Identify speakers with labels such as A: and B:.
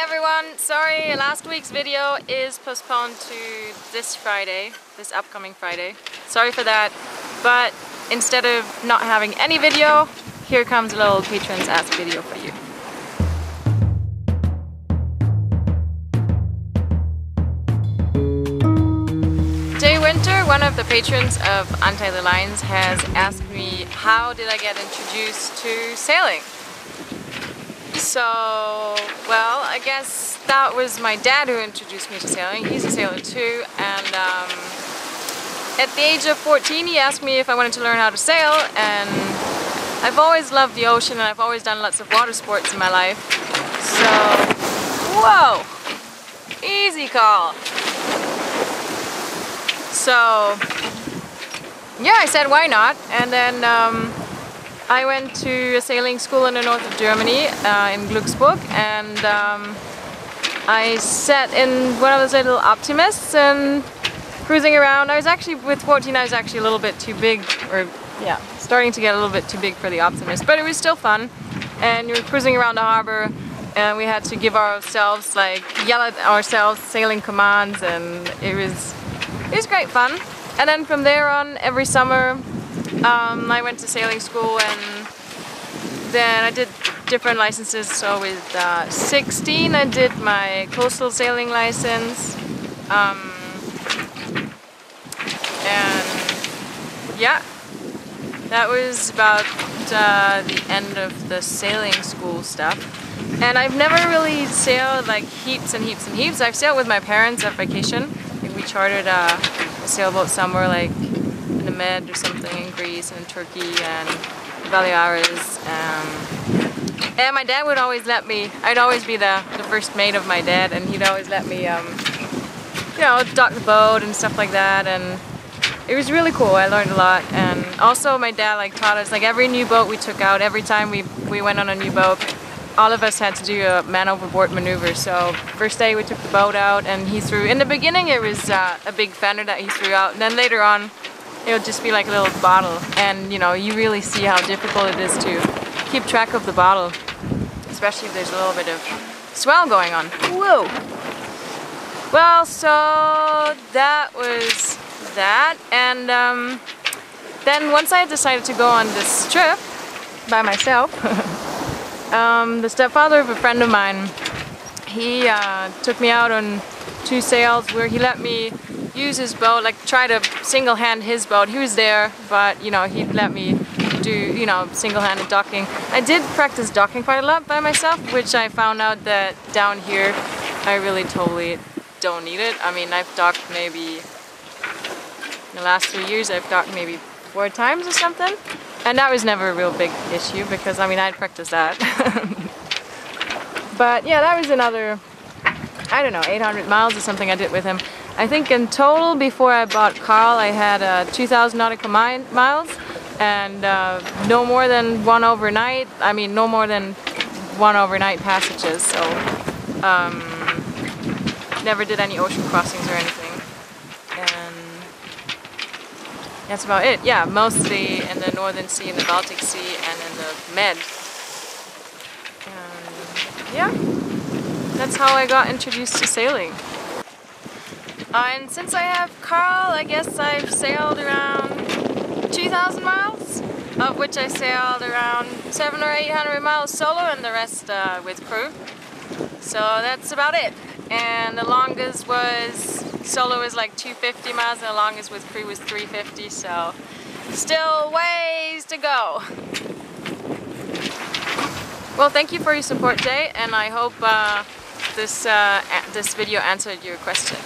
A: everyone, sorry, last week's video is postponed to this Friday, this upcoming Friday. Sorry for that, but instead of not having any video, here comes a little Patrons Ask video for you. Jay Winter, one of the patrons of Untitled the Lines, has asked me how did I get introduced to sailing. So, well, I guess that was my dad who introduced me to sailing. He's a sailor too, and at the age of 14 he asked me if I wanted to learn how to sail, and I've always loved the ocean and I've always done lots of water sports in my life. So, whoa! Easy, Karl! So, yeah, I said why not, and then I went to a sailing school in the north of Germany, in Glücksburg, and I sat in one of those little optimists and cruising around. I was actually, with 14, I was actually a little bit too big, or yeah, starting to get a little bit too big for the optimist, but it was still fun. And we were cruising around the harbor, and we had to give ourselves, like, yell at ourselves sailing commands, and it was great fun. And then from there on, every summer, I went to sailing school, and then I did different licenses. So with 16 I did my coastal sailing license, and yeah, that was about the end of the sailing school stuff. And I've never really sailed like heaps and heaps and heaps. I've sailed with my parents on vacation. We chartered a sailboat somewhere like in the Med or something, in Greece and in Turkey and Baleares. And my dad would always let me, I'd always be the first mate of my dad, and he'd always let me, you know, dock the boat and stuff like that, and it was really cool. I learned a lot. And also my dad like taught us, like every new boat we took out, every time we went on a new boat, all of us had to do a man overboard maneuver. So first day we took the boat out, and he threw, in the beginning it was a big fender that he threw out, and then later on it would just be like a little bottle, and you know, you really see how difficult it is to keep track of the bottle, especially if there's a little bit of swell going on. Whoa! Well, so that was that, and then once I decided to go on this trip by myself, the stepfather of a friend of mine, he took me out on 2 sails where he let me use his boat, like try to single-hand his boat. He was there, but you know, he'd let me do, you know, single-handed docking. I did practice docking quite a lot by myself, which I found out that down here I really totally don't need it. I mean, I've docked maybe, in the last 3 years I've docked maybe 4 times or something. And that was never a real big issue because, I mean, I'd practiced that. But yeah, that was another, I don't know, 800 miles or something I did with him. I think in total, before I bought Karl, I had 2,000 nautical miles, and no more than one overnight. I mean, no more than 1 overnight passages. So never did any ocean crossings or anything. And that's about it. Yeah, mostly in the Northern Sea, in the Baltic Sea, and in the Med. Yeah, that's how I got introduced to sailing. And since I have Karl, I guess I've sailed around 2,000 miles, of which I sailed around 700 or 800 miles solo, and the rest with crew. So that's about it. And the longest was, solo was like 250 miles, and the longest with crew was 350, so still ways to go. Well, thank you for your support, Jay, and I hope this video answered your question.